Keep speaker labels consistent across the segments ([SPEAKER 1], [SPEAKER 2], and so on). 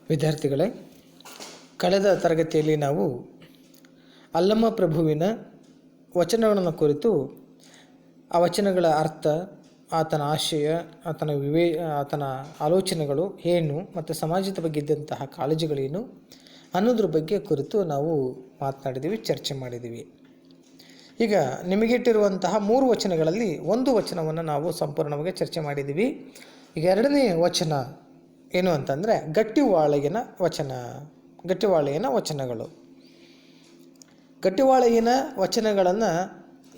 [SPEAKER 1] ವಿದ್ಯಾರ್ಥಿಗಳೇ, ಕಳೆದ ತರಗತಿಯಲ್ಲಿ ನಾವು ಅಲ್ಲಮ ಪ್ರಭುವಿನ ವಚನಗಳನ್ನು ಕುರಿತು ಆ ವಚನಗಳ ಅರ್ಥ, ಆತನ ಆಶಯ, ಆತನ ಆಲೋಚನೆಗಳು ಏನು ಮತ್ತು ಸಮಾಜದ ಬಗ್ಗೆ ಇದ್ದಂತಹ ಕಾಳಜಿಗಳೇನು ಅನ್ನೋದ್ರ ಬಗ್ಗೆ ಕುರಿತು ನಾವು ಮಾತನಾಡಿದ್ದೀವಿ, ಚರ್ಚೆ ಮಾಡಿದ್ದೀವಿ. ಈಗ ನಿಮಗಿಟ್ಟಿರುವಂತಹ 3 ವಚನಗಳಲ್ಲಿ ಒಂದು ವಚನವನ್ನು ನಾವು ಸಂಪೂರ್ಣವಾಗಿ ಚರ್ಚೆ ಮಾಡಿದ್ದೀವಿ. ಈಗ ಎರಡನೇ ವಚನ ಏನು ಅಂತಂದರೆ ಗಟ್ಟಿವಾಳೆಯನ ವಚನಗಳು. ಗಟ್ಟಿವಾಳೆಯನ ವಚನಗಳನ್ನು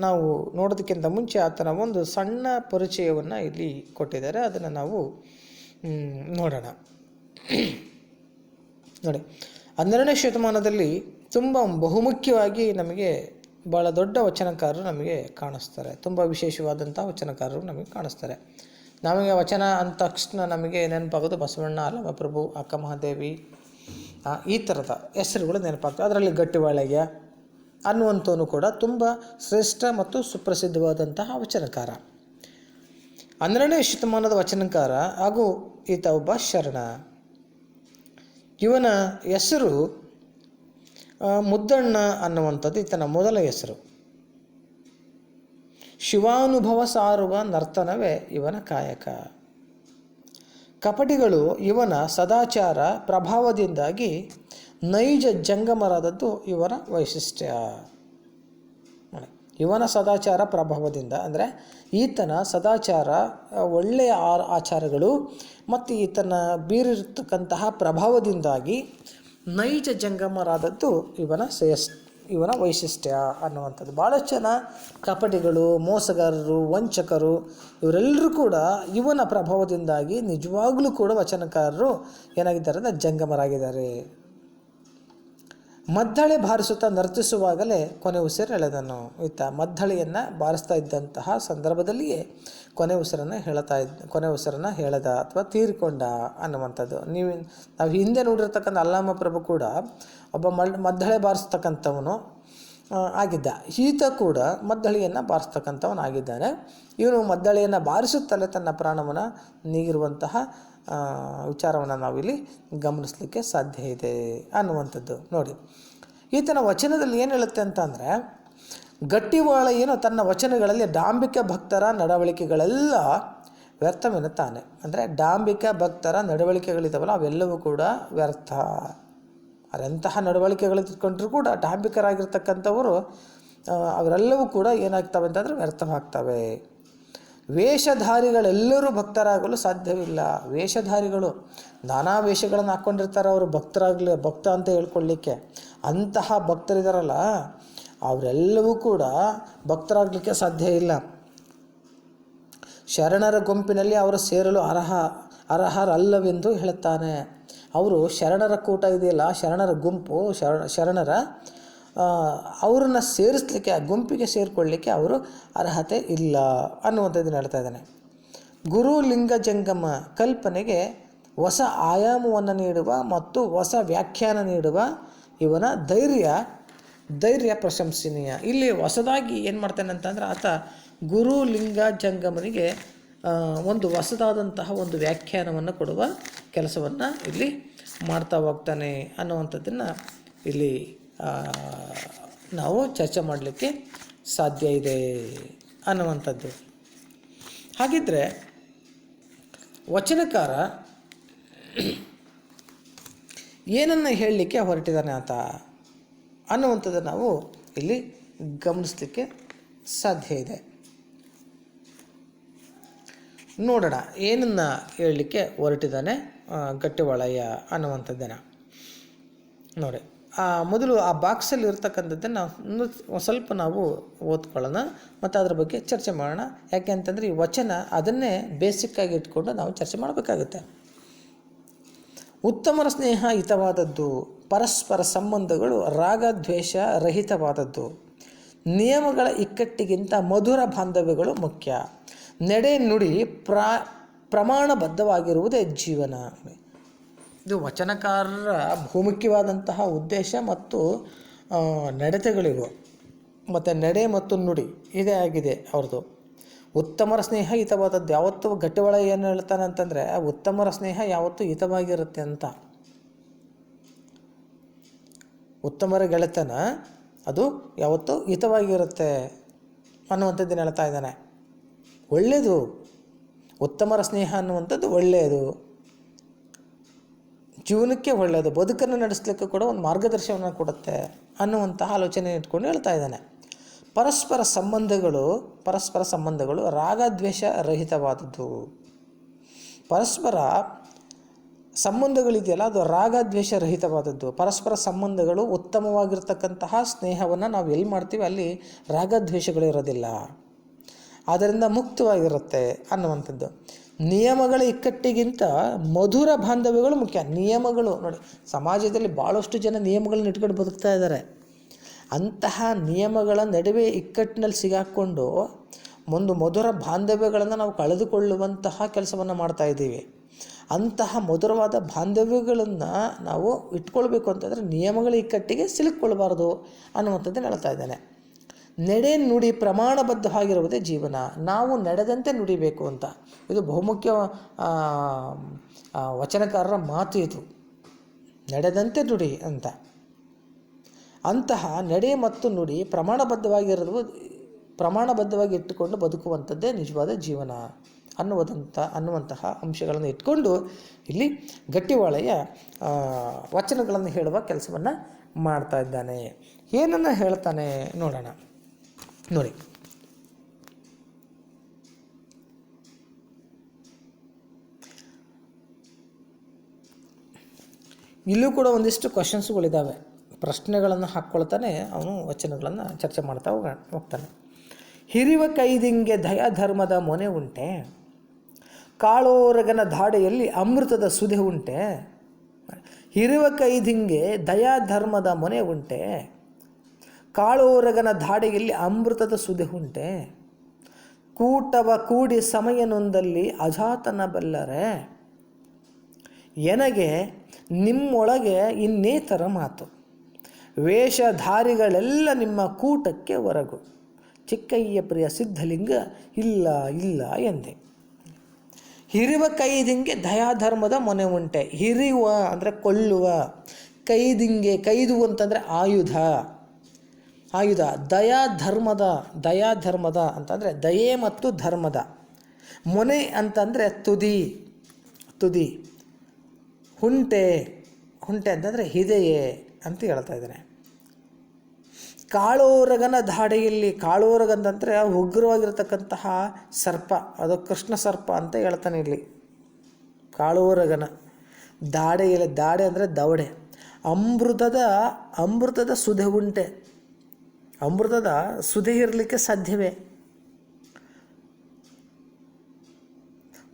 [SPEAKER 1] ನಾವು ನೋಡೋದಕ್ಕಿಂತ ಮುಂಚೆ ಆತನ ಒಂದು ಸಣ್ಣ ಪರಿಚಯವನ್ನು ಇಲ್ಲಿ ಕೊಟ್ಟಿದ್ದಾರೆ. ಅದನ್ನು ನಾವು ನೋಡೋಣ. ನೋಡಿ, 12ನೇ ಶತಮಾನದಲ್ಲಿ ತುಂಬ ಬಹುಮುಖ್ಯವಾಗಿ ನಮಗೆ ಭಾಳ ದೊಡ್ಡ ವಚನಕಾರರು ನಮಗೆ ಕಾಣಿಸ್ತಾರೆ. ತುಂಬ ವಿಶೇಷವಾದಂಥ ವಚನಕಾರರು ನಮಗೆ ಕಾಣಿಸ್ತಾರೆ. ನಮಗೆ ವಚನ ಅಂದ ತಕ್ಷಣ ನಮಗೆ ನೆನಪಾಗೋದು ಬಸವಣ್ಣ, ಅಲ್ಲಮ ಪ್ರಭು, ಅಕ್ಕ ಮಹಾದೇವಿ, ಈ ಥರದ ಹೆಸರುಗಳು ನೆನಪಾಗ್ತವೆ. ಅದರಲ್ಲಿ ಗಟ್ಟಿವಾಳೆಯ ಅನ್ನುವಂಥವನು ಕೂಡ ತುಂಬ ಶ್ರೇಷ್ಠ ಮತ್ತು ಸುಪ್ರಸಿದ್ಧವಾದಂತಹ ವಚನಕಾರ. 12ನೇ ಶತಮಾನದ ವಚನಕಾರ ಹಾಗೂ ಈತ ಒಬ್ಬ ಶರಣ. ಇವನ ಹೆಸರು ಮುದ್ದಣ್ಣ ಅನ್ನುವಂಥದ್ದು ಈತನ ಮೊದಲ ಹೆಸರು. ಶಿವಾನುಭವ ಸಾರುವ ನರ್ತನವೇ ಇವನ ಕಾಯಕ. ಕಪಟಿಗಳು ಇವನ ಸದಾಚಾರ ಪ್ರಭಾವದಿಂದಾಗಿ ನೈಜ ಜಂಗಮರಾದದ್ದು ಇವನ ವೈಶಿಷ್ಟ್ಯ. ಇವನ ಸದಾಚಾರ ಪ್ರಭಾವದಿಂದ ಅಂದರೆ ಈತನ ಸದಾಚಾರ, ಒಳ್ಳೆಯ ಆಚಾರಗಳು ಮತ್ತು ಈತನ ಬೀರಿರ್ತಕ್ಕಂತಹ ಪ್ರಭಾವದಿಂದಾಗಿ ನೈಜ ಜಂಗಮರಾದದ್ದು ಇವನ ವೈಶಿಷ್ಟ್ಯ ಅನ್ನುವಂಥದ್ದು. ಭಾಳಷ್ಟು ಜನ ಕಪಟಿಗಳು, ಮೋಸಗಾರರು, ವಂಚಕರು ಇವರೆಲ್ಲರೂ ಕೂಡ ಇವನ ಪ್ರಭಾವದಿಂದಾಗಿ ನಿಜವಾಗ್ಲೂ ಕೂಡ ವಚನಕಾರರು ಏನಾಗಿದ್ದಾರೆ ಅಂದರೆ ಜಂಗಮರಾಗಿದ್ದಾರೆ. ಮದ್ದಳೆ ಬಾರಿಸುತ್ತಾ ನರ್ತಿಸುವಾಗಲೇ ಕೊನೆ ಉಸಿರೆಳೆದನು. ಈತ ಮದ್ದಳೆಯನ್ನು ಬಾರಿಸ್ತಾ ಇದ್ದಂತಹ ಸಂದರ್ಭದಲ್ಲಿಯೇ ಕೊನೆ ಉಸಿರನ್ನು ಹೇಳದ ಅಥವಾ ತೀರಿಕೊಂಡ ಅನ್ನುವಂಥದ್ದು. ನಾವು ಹಿಂದೆ ನೋಡಿರ್ತಕ್ಕಂಥ ಅಲ್ಲಮ ಪ್ರಭು ಕೂಡ ಒಬ್ಬ ಮದ್ದಳೆ ಬಾರಿಸ್ತಕ್ಕಂಥವನು ಆಗಿದ್ದ. ಈತ ಕೂಡ ಮದ್ದಳೆಯನ್ನು ಬಾರಿಸ್ತಕ್ಕಂಥವನಾಗಿದ್ದಾನೆ. ಇವನು ಮದ್ದಳೆಯನ್ನು ಬಾರಿಸುತ್ತಲೇ ತನ್ನ ಪ್ರಾಣವನ್ನು ನೀಗಿರುವಂತಹ ವಿಚಾರವನ್ನು ನಾವಿಲ್ಲಿ ಗಮನಿಸಲಿಕ್ಕೆ ಸಾಧ್ಯ ಇದೆ ಅನ್ನುವಂಥದ್ದು. ನೋಡಿ, ಈತನ ವಚನದಲ್ಲಿ ಏನು ಹೇಳುತ್ತೆ ಅಂತಂದರೆ, ಗಟ್ಟಿವಾಳೆಯನು ತನ್ನ ವಚನಗಳಲ್ಲಿ ಡಾಂಬಿಕ ಭಕ್ತರ ನಡವಳಿಕೆಗಳೆಲ್ಲ ವ್ಯರ್ಥವೆನ್ನುತ್ತಾನೆ. ಅಂದರೆ ಡಾಂಬಿಕ ಭಕ್ತರ ನಡವಳಿಕೆಗಳಿದ್ದಾವಲ್ಲ ಅವೆಲ್ಲವೂ ಕೂಡ ವ್ಯರ್ಥ. ಅದೆಂತಹ ನಡವಳಿಕೆಗಳು ತಿಳ್ಕೊಂಡ್ರೂ ಕೂಡ ಡಾಂಬಿಕರಾಗಿರ್ತಕ್ಕಂಥವರು ಅವರೆಲ್ಲವೂ ಕೂಡ ಏನಾಗ್ತವೆ ಅಂತಂದರೆ ವ್ಯರ್ಥವಾಗ್ತವೆ. ವೇಷಧಾರಿಗಳೆಲ್ಲರೂ ಭಕ್ತರಾಗಲು ಸಾಧ್ಯವಿಲ್ಲ. ವೇಷಧಾರಿಗಳು ನಾನಾ ವೇಷಗಳನ್ನು ಹಾಕ್ಕೊಂಡಿರ್ತಾರೆ ಅವರು ಭಕ್ತ ಅಂತ ಹೇಳ್ಕೊಳ್ಳಿಕ್ಕೆ. ಅಂತಹ ಭಕ್ತರಿದಾರಲ್ಲ ಅವರೆಲ್ಲವೂ ಕೂಡ ಭಕ್ತರಾಗಲಿಕ್ಕೆ ಸಾಧ್ಯ ಇಲ್ಲ. ಶರಣರ ಗುಂಪಿನಲ್ಲಿ ಅವರು ಸೇರಲು ಅರ್ಹರಲ್ಲವೆಂದು ಹೇಳುತ್ತಾನೆ. ಅವರು ಶರಣರ ಕೂಟ ಇದೆಯಲ್ಲ, ಶರಣರ ಗುಂಪು, ಶರಣರ ಅವರನ್ನು ಸೇರಿಸಲಿಕ್ಕೆ, ಆ ಗುಂಪಿಗೆ ಸೇರಿಕೊಳ್ಳಲಿಕ್ಕೆ ಅವರು ಅರ್ಹತೆ ಇಲ್ಲ ಅನ್ನುವಂಥದ್ದನ್ನು ಹೇಳ್ತಾ ಇದ್ದಾನೆ. ಗುರು ಲಿಂಗ ಜಂಗಮ ಕಲ್ಪನೆಗೆ ಹೊಸ ಆಯಾಮವನ್ನು ನೀಡುವ ಮತ್ತು ಹೊಸ ವ್ಯಾಖ್ಯಾನ ನೀಡುವ ಇವನ ಧೈರ್ಯ ಪ್ರಶಂಸನೀಯ. ಇಲ್ಲಿ ಹೊಸದಾಗಿ ಏನು ಮಾಡ್ತಾನೆ ಅಂತಂದರೆ ಆತ ಗುರು ಲಿಂಗ ಜಂಗಮನಿಗೆ ಒಂದು ಹೊಸದಾದಂತಹ ಒಂದು ವ್ಯಾಖ್ಯಾನವನ್ನು ಕೊಡುವ ಕೆಲಸವನ್ನು ಇಲ್ಲಿ ಮಾಡ್ತಾ ಹೋಗ್ತಾನೆ ಅನ್ನುವಂಥದ್ದನ್ನು ಇಲ್ಲಿ ನಾವು ಚರ್ಚೆ ಮಾಡಲಿಕ್ಕೆ ಸಾಧ್ಯ ಇದೆ ಅನ್ನುವಂಥದ್ದು. ಹಾಗಿದ್ದರೆ ವಚನಕಾರ ಏನನ್ನು ಹೇಳಲಿಕ್ಕೆ ಹೊರಟಿದ್ದಾನೆ ಆತ ಅನ್ನುವಂಥದ್ದು ನಾವು ಇಲ್ಲಿ ಗಮನಿಸಲಿಕ್ಕೆ ಸಾಧ್ಯ ಇದೆ. ನೋಡೋಣ ಏನನ್ನು ಹೇಳಲಿಕ್ಕೆ ಹೊರಟಿದ್ದಾನೆ ಗಟ್ಟಿವಾಳೆಯ ಅನ್ನುವಂಥದ್ದನ್ನು. ನೋಡಿ, ಮೊದಲು ಆ ಬಾಕ್ಸಲ್ಲಿ ಇರ್ತಕ್ಕಂಥದ್ದನ್ನು ಸ್ವಲ್ಪ ನಾವು ಓದ್ಕೊಳ್ಳೋಣ ಮತ್ತು ಅದ್ರ ಬಗ್ಗೆ ಚರ್ಚೆ ಮಾಡೋಣ. ಯಾಕೆ ಅಂತಂದರೆ ಈ ವಚನ ಅದನ್ನೇ ಬೇಸಿಕ್ಕಾಗಿ ಇಟ್ಕೊಂಡು ನಾವು ಚರ್ಚೆ ಮಾಡಬೇಕಾಗುತ್ತೆ. ಉತ್ತಮರ ಸ್ನೇಹ ಹಿತವಾದದ್ದು, ಪರಸ್ಪರ ಸಂಬಂಧಗಳು ರಾಗದ್ವೇಷ ರಹಿತವಾದದ್ದು, ನಿಯಮಗಳ ಇಕ್ಕಟ್ಟಿಗಿಂತ ಮಧುರ ಬಾಂಧವ್ಯಗಳು ಮುಖ್ಯ, ನಡೆ ನುಡಿ ಪ್ರಮಾಣಬದ್ಧವಾಗಿರುವುದೇ ಜೀವನ. ಇದು ವಚನಕಾರರ ಬಹುಮುಖ್ಯವಾದಂತಹ ಉದ್ದೇಶ ಮತ್ತು ನಡತೆಗಳಿವು. ಮತ್ತು ನಡೆ ಮತ್ತು ನುಡಿ ಇದೇ ಆಗಿದೆ ಅವ್ರದ್ದು. ಉತ್ತಮರ ಸ್ನೇಹ ಹಿತವಾದದ್ದು. ಯಾವತ್ತೂ ಗಟ್ಟಿವಾಳೆ ಏನು ಹೇಳ್ತಾನೆ ಅಂತಂದರೆ ಉತ್ತಮರ ಸ್ನೇಹ ಯಾವತ್ತೂ ಹಿತವಾಗಿರುತ್ತೆ ಅಂತ. ಉತ್ತಮರ ಗೆಳೆತನ ಅದು ಯಾವತ್ತೂ ಹಿತವಾಗಿರುತ್ತೆ ಅನ್ನುವಂಥದ್ದನ್ನು ಹೇಳ್ತಾ ಇದ್ದಾನೆ. ಒಳ್ಳೆಯದು, ಉತ್ತಮರ ಸ್ನೇಹ ಅನ್ನುವಂಥದ್ದು ಒಳ್ಳೆಯದು, ಜೀವನಕ್ಕೆ ಒಳ್ಳೆಯದು, ಬದುಕನ್ನು ನಡೆಸಲಿಕ್ಕೆ ಕೂಡ ಒಂದು ಮಾರ್ಗದರ್ಶನವನ್ನು ಕೊಡುತ್ತೆ ಅನ್ನುವಂತಹ ಆಲೋಚನೆ ಇಟ್ಕೊಂಡು ಹೇಳ್ತಾ ಇದ್ದಾನೆ. ಪರಸ್ಪರ ಸಂಬಂಧಗಳು ರಾಗದ್ವೇಷ ರಹಿತವಾದದ್ದು. ಪರಸ್ಪರ ಸಂಬಂಧಗಳಿದೆಯಲ್ಲ, ಅದು ರಾಗದ್ವೇಷ ರಹಿತವಾದದ್ದು. ಪರಸ್ಪರ ಸಂಬಂಧಗಳು ಉತ್ತಮವಾಗಿರ್ತಕ್ಕಂತಹ ಸ್ನೇಹವನ್ನು ನಾವು ಎಲ್ಲಿ ಮಾಡ್ತೀವಿ ಅಲ್ಲಿ ರಾಗದ್ವೇಷಗಳಿರೋದಿಲ್ಲ, ಆದ್ದರಿಂದ ಮುಕ್ತವಾಗಿರುತ್ತೆ ಅನ್ನುವಂಥದ್ದು. ನಿಯಮಗಳ ಇಕ್ಕಟ್ಟಿಗಿಂತ ಮಧುರ ಬಾಂಧವ್ಯಗಳು ಮುಖ್ಯ. ನಿಯಮಗಳು ನೋಡಿ, ಸಮಾಜದಲ್ಲಿ ಭಾಳಷ್ಟು ಜನ ನಿಯಮಗಳನ್ನ ಇಟ್ಕೊಂಡು ಬದುಕ್ತಾ ಇದ್ದಾರೆ. ಅಂತಹ ನಿಯಮಗಳ ನಡುವೆ ಇಕ್ಕಟ್ಟಿನಲ್ಲಿ ಸಿಗಾಕ್ಕೊಂಡು ಒಂದು ಮಧುರ ಬಾಂಧವ್ಯಗಳನ್ನು ನಾವು ಕಳೆದುಕೊಳ್ಳುವಂತಹ ಕೆಲಸವನ್ನು ಮಾಡ್ತಾಯಿದ್ದೀವಿ. ಅಂತಹ ಮಧುರವಾದ ಬಾಂಧವ್ಯಗಳನ್ನು ನಾವು ಇಟ್ಕೊಳ್ಬೇಕು ಅಂತಂದರೆ ನಿಯಮಗಳ ಇಕ್ಕಟ್ಟಿಗೆ ಸಿಲುಕ್ಕೊಳ್ಬಾರ್ದು ಅನ್ನುವಂಥದ್ದನ್ನು ಹೇಳ್ತಾ ಇದ್ದಾನೆ. ನಡೆ ನುಡಿ ಪ್ರಮಾಣಬದ್ಧವಾಗಿರುವುದೇ ಜೀವನ. ನಾವು ನಡೆದಂತೆ ನುಡಿಬೇಕು ಅಂತ, ಇದು ಬಹುಮುಖ್ಯ ವಚನಕಾರರ ಮಾತು ಇದು. ನಡೆದಂತೆ ನುಡಿ ಅಂತ. ಅಂತಹ ನಡೆ ಮತ್ತು ನುಡಿ ಪ್ರಮಾಣಬದ್ಧವಾಗಿ ಇಟ್ಟುಕೊಂಡು ಬದುಕುವಂಥದ್ದೇ ನಿಜವಾದ ಜೀವನ ಅನ್ನುವಂತಹ ಅಂಶಗಳನ್ನು ಇಟ್ಕೊಂಡು ಇಲ್ಲಿ ಗಟ್ಟಿವಾಳೆಯ ವಚನಗಳನ್ನು ಹೇಳುವ ಕೆಲಸವನ್ನು ಮಾಡ್ತಾ ಇದ್ದಾನೆ. ಏನನ್ನು ಹೇಳ್ತಾನೆ ನೋಡೋಣ. ನೋಡಿ, ಇಲ್ಲೂ ಕೂಡ ಒಂದಿಷ್ಟು ಕ್ವಶನ್ಸ್ಗಳಿದ್ದಾವೆ, ಪ್ರಶ್ನೆಗಳನ್ನು ಹಾಕ್ಕೊಳ್ತಾನೆ ಅವನು ವಚನಗಳನ್ನು ಚರ್ಚೆ ಮಾಡ್ತಾ ಹೋಗ್ತಾನೆ. ಹಿರಿವ ಕೈದಿಂಗೆ ದಯಾಧರ್ಮದ ಮೊನೆ ಉಂಟೆ, ಕಾಳೋರಗನ ಧಾಡೆಯಲ್ಲಿ ಅಮೃತದ ಸುಧೆ ಉಂಟೆ. ಹಿರಿವ ಕೈದಿಂಗೆ ದಯಾಧರ್ಮದ ಮೊನೆ ಉಂಟೆ, ಕಾಳೋರಗನ ಧಾಡೆಯಲ್ಲಿ ಅಮೃತದ ಸುಧೆ ಉಂಟೆ. ಕೂಟವ ಕೂಡಿ ಸಮಯನೊಂದಲ್ಲಿ ಅಜಾತನ ಬಲ್ಲರೆ, ಎನಗೆ ನಿಮ್ಮೊಳಗೆ ಇನ್ನೇತರ ಮಾತು. ವೇಷಧಾರಿಗಳೆಲ್ಲ ನಿಮ್ಮ ಕೂಟಕ್ಕೆ ಹೊರಗು, ಚಿಕ್ಕಯ್ಯ ಪ್ರಿಯ ಸಿದ್ಧಲಿಂಗ ಇಲ್ಲ ಇಲ್ಲ ಎಂದೆ. ಹಿರಿವ ಕೈದಿಂಗೆ ದಯಾಧರ್ಮದ ಮೊನೆ ಉಂಟೆ. ಹಿರಿಯುವ ಅಂದರೆ ಕೊಲ್ಲುವ, ಕೈದು ಅಂತಂದರೆ ಆಯುಧ. ದಯಾಧರ್ಮದ ಅಂತಂದರೆ ದಯೆ ಮತ್ತು ಧರ್ಮದ. ಮೊನೆ ಅಂತಂದರೆ ತುದಿ. ಹುಂಟೆ ಅಂತಂದರೆ ಹಿದೆಯೇ ಅಂತ ಹೇಳ್ತಾ ಇದ್ದಾನೆ. ಕಾಳೋರಗನ ಧಾಡೆಯಲ್ಲಿ, ಕಾಳೋರಗ ಅಂತಂದರೆ ಉಗ್ರವಾಗಿರ್ತಕ್ಕಂತಹ ಸರ್ಪ, ಅದು ಕೃಷ್ಣ ಸರ್ಪ ಅಂತ ಹೇಳ್ತಾನೆ ಇಲ್ಲಿ. ಕಾಳೋರಗನ ಧಾಡೆಯಲ್ಲಿ, ಧಾಡೆ ಅಂದರೆ ದವಡೆ. ಅಮೃತದ ಸುಧೆ ಉಂಟೆ. ಅಮೃತದ ಸುಧೆ ಇರಲಿಕ್ಕೆ ಸಾಧ್ಯವೇ?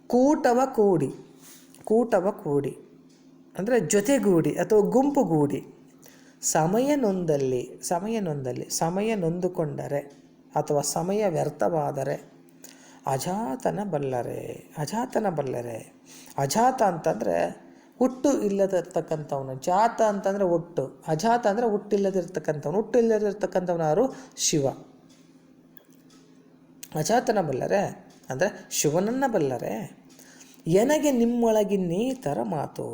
[SPEAKER 1] ಕೂಟವ ಕೂಡಿ ಅಂದರೆ ಜೊತೆಗೂಡಿ ಅಥವಾ ಗುಂಪುಗೂಡಿ. ಸಮಯ ನೊಂದುಕೊಂಡರೆ ಅಥವಾ ಸಮಯ ವ್ಯರ್ಥವಾದರೆ ಅಜಾತನ ಬಲ್ಲರೆ. ಅಜಾತ ಅಂತಂದರೆ ಹುಟ್ಟು ಇಲ್ಲದಿರ್ತಕ್ಕಂಥವನು. ಜಾತ ಅಂತಂದರೆ ಹುಟ್ಟು, ಅಜಾತ ಅಂದರೆ ಹುಟ್ಟಿಲ್ಲದಿರ್ತಕ್ಕಂಥವನು. ಹುಟ್ಟಿಲ್ಲದಿರ್ತಕ್ಕಂಥವನು ಯಾರು? ಶಿವ. ಅಜಾತನ ಬಲ್ಲರೆ ಅಂದರೆ ಶಿವನನ್ನು ಬಲ್ಲರೆ. ಎನಗೆ ನಿಮ್ಮೊಳಗಿನ್ನೀತರ ಮಾತು.